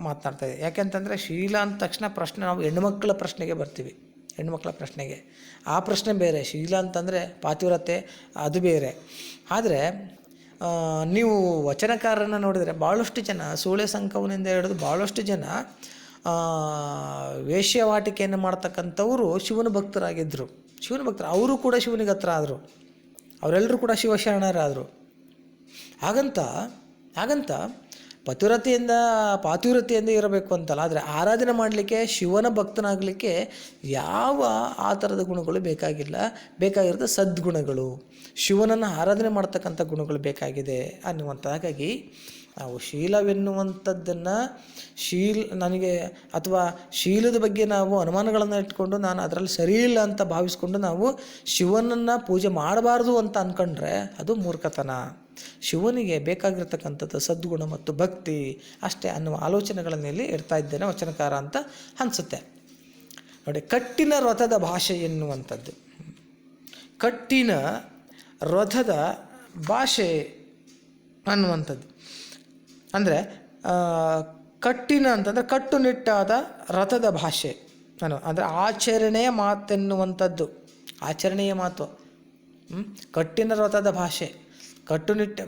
[SPEAKER 1] ಮಾತನಾಡ್ತಾ ಇದೆ. ಯಾಕೆಂತಂದರೆ ಶೀಲ ಅಂದ ತಕ್ಷಣ ಪ್ರಶ್ನೆ, ನಾವು ಹೆಣ್ಣುಮಕ್ಕಳ ಪ್ರಶ್ನೆಗೆ ಬರ್ತೀವಿ. ಹೆಣ್ಣುಮಕ್ಕಳ ಪ್ರಶ್ನೆಗೆ ಆ ಪ್ರಶ್ನೆ ಬೇರೆ, ಶೀಲ ಅಂತಂದರೆ ಪಾತಿವ್ರತೆ ಅದು ಬೇರೆ. ಆದರೆ ನೀವು ವಚನಕಾರರನ್ನು ನೋಡಿದರೆ ಭಾಳಷ್ಟು ಜನ ಸೂಳೆ ಸಂಕವನಿಂದ ಹಿಡಿದು ಭಾಳಷ್ಟು ಜನ ವೇಶ್ಯವಾಟಿಕೆಯನ್ನು ಮಾಡ್ತಕ್ಕಂಥವರು ಶಿವನ ಭಕ್ತರಾಗಿದ್ದರು. ಅವರು ಕೂಡ ಶಿವನಿಗೆ ಹತ್ರ ಆದರು, ಅವರೆಲ್ಲರೂ ಕೂಡ ಶಿವಶರಣರಾದರು. ಹಾಗಂತ ಪಾತಿವ್ರತೆಯಿಂದ ಇರಬೇಕು ಅಂತಲ್ಲ, ಆದರೆ ಆರಾಧನೆ ಮಾಡಲಿಕ್ಕೆ, ಶಿವನ ಭಕ್ತನಾಗಲಿಕ್ಕೆ ಯಾವ ಆ ಥರದ ಗುಣಗಳು ಬೇಕಾಗಿರೋದು ಸದ್ಗುಣಗಳು, ಶಿವನನ್ನು ಆರಾಧನೆ ಮಾಡ್ತಕ್ಕಂಥ ಗುಣಗಳು ಬೇಕಾಗಿದೆ ಅನ್ನುವಂಥ. ಹಾಗಾಗಿ ನಾವು ಶೀಲವೆನ್ನುವಂಥದ್ದನ್ನು ಅಥವಾ ಶೀಲದ ಬಗ್ಗೆ ನಾವು ಅನುಮಾನಗಳನ್ನು ಇಟ್ಕೊಂಡು ನಾನು ಅದರಲ್ಲಿ ಸರಿಯಿಲ್ಲ ಅಂತ ಭಾವಿಸ್ಕೊಂಡು ನಾವು ಶಿವನನ್ನು ಪೂಜೆ ಮಾಡಬಾರ್ದು ಅಂತ ಅಂದ್ಕೊಂಡ್ರೆ ಅದು ಮೂರ್ಖತನ. ಶಿವನಿಗೆ ಬೇಕಾಗಿರ್ತಕ್ಕಂಥದ್ದು ಸದ್ಗುಣ ಮತ್ತು ಭಕ್ತಿ ಅಷ್ಟೇ ಅನ್ನುವ ಆಲೋಚನೆಗಳನ್ನು ಇಲ್ಲಿ ಇಡ್ತಾ ಇದ್ದೇನೆ ವಚನಕಾರ ಅಂತ ಅನಿಸುತ್ತೆ. ನೋಡಿ, ಕಟ್ಟಿನ ರಥದ ಭಾಷೆ ಎನ್ನುವಂಥದ್ದು, ಕಟ್ಟಿನ ರಥದ ಭಾಷೆ ಅನ್ನುವಂಥದ್ದು ಅಂದರೆ ಕಟ್ಟಿನ ಅಂತಂದರೆ ಕಟ್ಟುನಿಟ್ಟಾದ ರಥದ ಭಾಷೆ ಅಂದರೆ ಆಚರಣೆಯ ಮಾತೆನ್ನುವಂಥದ್ದು, ಆಚರಣೆಯ ಮಾತು. ಕಟ್ಟಿನ ರಥದ ಭಾಷೆ,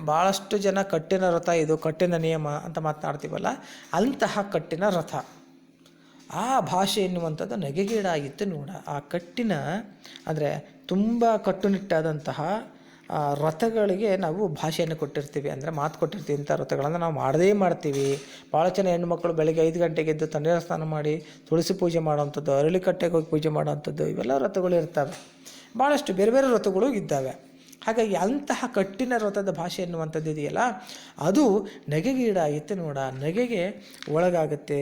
[SPEAKER 1] ಭಾಳಷ್ಟು ಜನ ಕಟ್ಟಿನ ರಥ, ಇದು ಕಟ್ಟಿನ ನಿಯಮ ಅಂತ ಮಾತನಾಡ್ತೀವಲ್ಲ, ಅಂತಹ ಕಟ್ಟಿನ ರಥ. ಆ ಭಾಷೆ ಎನ್ನುವಂಥದ್ದು ನಗೆಗೀಡಾಗಿತ್ತು ನೋಡ. ಆ ಕಟ್ಟಿನ ಅಂದರೆ ತುಂಬ ಕಟ್ಟುನಿಟ್ಟಾದಂತಹ ರಥಗಳಿಗೆ ನಾವು ಭಾಷೆಯನ್ನು ಕೊಟ್ಟಿರ್ತೀವಿ, ಅಂದರೆ ಮಾತು ಕೊಟ್ಟಿರ್ತೀವಿ. ಇಂಥ ರಥಗಳನ್ನು ನಾವು ಮಾಡ್ತೀವಿ. ಭಾಳ ಜನ ಹೆಣ್ಣುಮಕ್ಕಳು ಬೆಳಗ್ಗೆ 5 ಗಂಟೆಗೆ ಎದ್ದು ತಣ್ಣೀರು ಸ್ನಾನ ಮಾಡಿ ತುಳಸಿ ಪೂಜೆ ಮಾಡೋವಂಥದ್ದು, ಅರಳಿಕಟ್ಟೆಗೆ ಹೋಗಿ ಪೂಜೆ ಮಾಡೋವಂಥದ್ದು, ಇವೆಲ್ಲ ರಥಗಳು ಇರ್ತವೆ. ಭಾಳಷ್ಟು ಬೇರೆ ಬೇರೆ ರಥಗಳು ಇದ್ದಾವೆ. ಹಾಗಾಗಿ ಅಂತಹ ಕಟ್ಟಿನ ರಥದ ಭಾಷೆ ಎನ್ನುವಂಥದ್ದು ಇದೆಯಲ್ಲ, ಅದು ನಗೆಗೀಡಾಗಿತ್ತು ನೋಡ. ನಗೆಗೆ ಒಳಗಾಗುತ್ತೆ,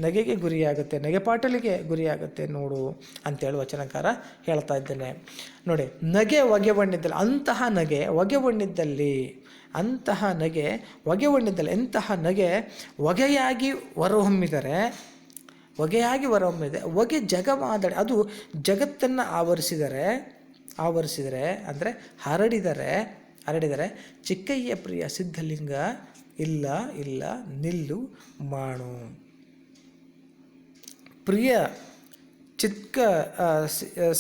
[SPEAKER 1] ನಗೆಗೆ ಗುರಿಯಾಗುತ್ತೆ, ನಗೆಪಾಟಲಿಗೆ ಗುರಿಯಾಗುತ್ತೆ ನೋಡು ಅಂತೇಳಿ ವಚನಕಾರ ಹೇಳ್ತಾ ಇದ್ದೇನೆ. ನೋಡಿ, ನಗೆ ಹೊಗೆಬಣ್ಣಿದ್ದಲ್ಲಿ, ಅಂತಹ ನಗೆ ಹೊಗೆಬಣ್ಣಿದ್ದಲ್ಲಿ, ಎಂತಹ ನಗೆ ಹೊಗೆಯಾಗಿ ಹೊರಹೊಮ್ಮಿದರೆ ಹೊಗೆಯಾಗಿ ಹೊರಹೊಮ್ಮಿದೆ. ಹೊಗೆ ಜಗವಾದಡೆ, ಅದು ಜಗತ್ತನ್ನು ಆವರಿಸಿದರೆ ಅಂದರೆ ಹರಡಿದರೆ ಚಿಕ್ಕಯ್ಯ ಪ್ರಿಯ ಸಿದ್ಧಲಿಂಗ ಇಲ್ಲ ಇಲ್ಲ ನಿಲ್ಲು ಮಾಡು. ಪ್ರಿಯ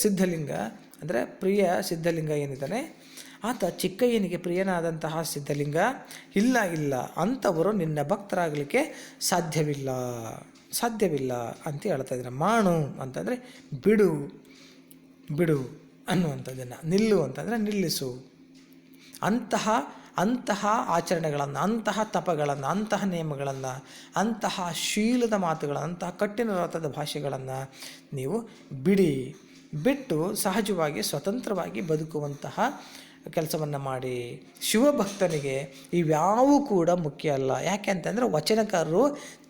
[SPEAKER 1] ಸಿದ್ಧಲಿಂಗ ಅಂದರೆ ಪ್ರಿಯ ಸಿದ್ಧಲಿಂಗ ಏನಿದ್ದಾನೆ ಆತ ಚಿಕ್ಕಯ್ಯನಿಗೆ ಪ್ರಿಯನಾದಂತಹ ಸಿದ್ಧಲಿಂಗ ಇಲ್ಲ ಅಂಥವರು ನಿನ್ನ ಭಕ್ತರಾಗಲಿಕ್ಕೆ ಸಾಧ್ಯವಿಲ್ಲ ಅಂತ ಹೇಳ್ತಾ ಇದ್ದಾರೆ. ಮಾಡು ಅಂತಂದರೆ ಬಿಡು ಅನ್ನುವಂಥದ್ದನ್ನು, ನಿಲ್ಲು ಅಂತಂದರೆ ನಿಲ್ಲಿಸು. ಅಂತಹ ಆಚರಣೆಗಳನ್ನು, ಅಂತಹ ತಪಗಳನ್ನು, ಅಂತಹ ನಿಯಮಗಳನ್ನು, ಅಂತಹ ಶೀಲದ ಮಾತುಗಳನ್ನು, ಅಂತಹ ಕಠಿಣ ವ್ರತದ ಭಾಷೆಗಳನ್ನು ನೀವು ಬಿಟ್ಟು ಸಹಜವಾಗಿ ಸ್ವತಂತ್ರವಾಗಿ ಬದುಕುವಂತಹ ಕೆಲಸವನ್ನು ಮಾಡಿ. ಶಿವಭಕ್ತನಿಗೆ ಇವ್ಯಾವೂ ಕೂಡ ಮುಖ್ಯ ಅಲ್ಲ. ಯಾಕೆ ಅಂತಂದರೆ ವಚನಕಾರರು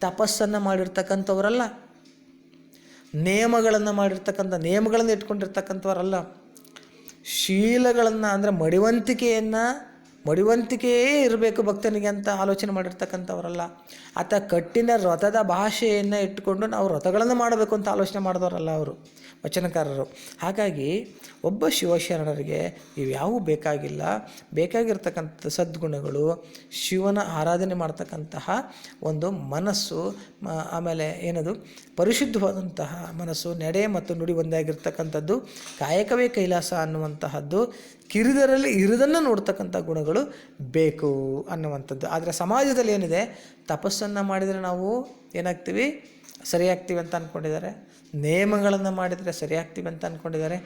[SPEAKER 1] ತಪಸ್ಸನ್ನು ಮಾಡಿರ್ತಕ್ಕಂಥವರಲ್ಲ, ನಿಯಮಗಳನ್ನು ಇಟ್ಕೊಂಡಿರ್ತಕ್ಕಂಥವರಲ್ಲ, ಶೀಲಗಳನ್ನು ಅಂದರೆ ಮಡಿವಂತಿಕೆಯೇ ಇರಬೇಕು ಭಕ್ತನಿಗೆ ಅಂತ ಆಲೋಚನೆ ಮಾಡಿರ್ತಕ್ಕಂಥವರಲ್ಲ. ಆತ ಕಟ್ಟಿನ ವ್ರತದ ಭಾಷೆಯನ್ನು ಇಟ್ಟುಕೊಂಡು ನಾವು ವ್ರತಗಳನ್ನು ಮಾಡಬೇಕು ಅಂತ ಆಲೋಚನೆ ಮಾಡಿದವರಲ್ಲ ಅವರು ವಚನಕಾರರು. ಹಾಗಾಗಿ ಒಬ್ಬ ಶಿವಶರಣರಿಗೆ ಇವ್ಯಾವೂ ಬೇಕಾಗಿಲ್ಲ. ಬೇಕಾಗಿರ್ತಕ್ಕಂಥ ಸದ್ಗುಣಗಳು, ಶಿವನ ಆರಾಧನೆ ಮಾಡ್ತಕ್ಕಂತಹ ಒಂದು ಮನಸ್ಸು, ಆಮೇಲೆ ಏನದು ಪರಿಶುದ್ಧವಾದಂತಹ ಮನಸ್ಸು, ನಡೆ ಮತ್ತು ನುಡಿ ಒಂದಾಗಿರ್ತಕ್ಕಂಥದ್ದು, ಕಾಯಕವೇ ಕೈಲಾಸ ಅನ್ನುವಂತಹದ್ದು, ಕಿರಿದರಲ್ಲಿ ಇರುವುದನ್ನು ನೋಡ್ತಕ್ಕಂಥ ಗುಣಗಳು ಬೇಕು ಅನ್ನುವಂಥದ್ದು. ಆದರೆ ಸಮಾಜದಲ್ಲಿ ಏನಿದೆ, ತಪಸ್ಸನ್ನು ಮಾಡಿದರೆ ನಾವು ಏನಾಗ್ತೀವಿ, ಸರಿಯಾಗ್ತೀವಿ ಅಂತ ಅಂದ್ಕೊಂಡಿದ್ದಾರೆ. ನಿಯಮಗಳನ್ನು ಮಾಡಿದರೆ ಸರಿಯಾಗ್ತೀವಿ ಅಂತ ಅಂದ್ಕೊಂಡಿದ್ದಾರೆ.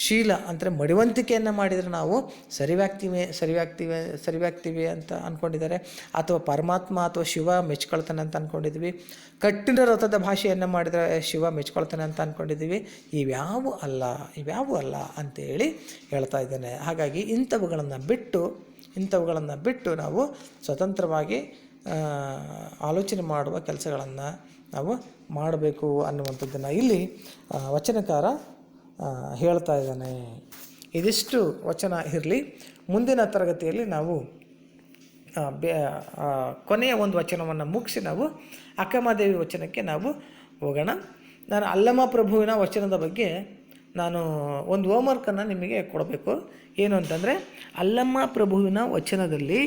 [SPEAKER 1] ಶೀಲ ಅಂದರೆ ಮಡಿವಂತಿಕೆಯನ್ನು ಮಾಡಿದರೆ ನಾವು ಸರಿಯಾಗ್ತೀವಿ ಅಂತ ಅಂದ್ಕೊಂಡಿದ್ದಾರೆ. ಅಥವಾ ಪರಮಾತ್ಮ ಅಥವಾ ಶಿವ ಮೆಚ್ಕೊಳ್ತಾನೆ ಅಂತ ಅಂದ್ಕೊಂಡಿದ್ವಿ. ಕಟ್ಟಿನ ವ್ರತದ ಭಾಷೆಯನ್ನು ಮಾಡಿದರೆ ಶಿವ ಮೆಚ್ಕೊಳ್ತಾನೆ ಅಂತ ಅಂದ್ಕೊಂಡಿದ್ದೀವಿ. ಇವ್ಯಾವೂ ಅಲ್ಲ ಅಂತೇಳಿ ಹೇಳ್ತಾ ಇದ್ದೇನೆ. ಹಾಗಾಗಿ ಇಂಥವುಗಳನ್ನು ಬಿಟ್ಟು ನಾವು ಸ್ವತಂತ್ರವಾಗಿ ಆಲೋಚನೆ ಮಾಡುವ ಕೆಲಸಗಳನ್ನು ನಾವು ಮಾಡಬೇಕು ಅನ್ನುವಂಥದ್ದನ್ನು ಇಲ್ಲಿ ವಚನಕಾರ ಹೇಳ್ತಾ ಇದ್ದಾನೆ. ಇದಿಷ್ಟು ವಚನ ಇರಲಿ. ಮುಂದಿನ ತರಗತಿಯಲ್ಲಿ ನಾವು ಕೊನೆಯ ಒಂದು ವಚನವನ್ನು ಮುಗಿಸಿ ನಾವು ಅಕ್ಕಮಹಾದೇವಿ ವಚನಕ್ಕೆ ನಾವು ಹೋಗೋಣ. ನಾನು ಅಲ್ಲಮ ಪ್ರಭುವಿನ ವಚನದ ಬಗ್ಗೆ ನಾನು ಒಂದು ಹೋಮ್ವರ್ಕನ್ನು ನಿಮಗೆ ಕೊಡಬೇಕು. ಏನು ಅಂತಂದರೆ, ಅಲ್ಲಮ ಪ್ರಭುವಿನ ವಚನದಲ್ಲಿ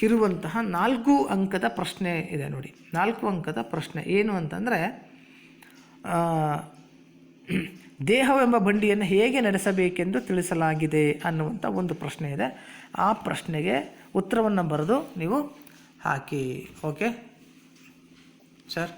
[SPEAKER 1] ಇರುವಂತಹ 4 ಅಂಕದ ಪ್ರಶ್ನೆ ಇದೆ ನೋಡಿ. 4 ಅಂಕದ ಪ್ರಶ್ನೆ ಏನು ಅಂತಂದರೆ, ದೇಹವೆಂಬ ಬಂಡಿಯನ್ನು ಹೇಗೆ ನಡೆಸಬೇಕೆಂದು ತಿಳಿಸಲಾಗಿದೆ ಅನ್ನುವಂಥ ಒಂದು ಪ್ರಶ್ನೆ ಇದೆ. ಆ ಪ್ರಶ್ನೆಗೆ ಉತ್ತರವನ್ನು ಬರೆದು ನೀವು ಹಾಕಿ. Okay sir?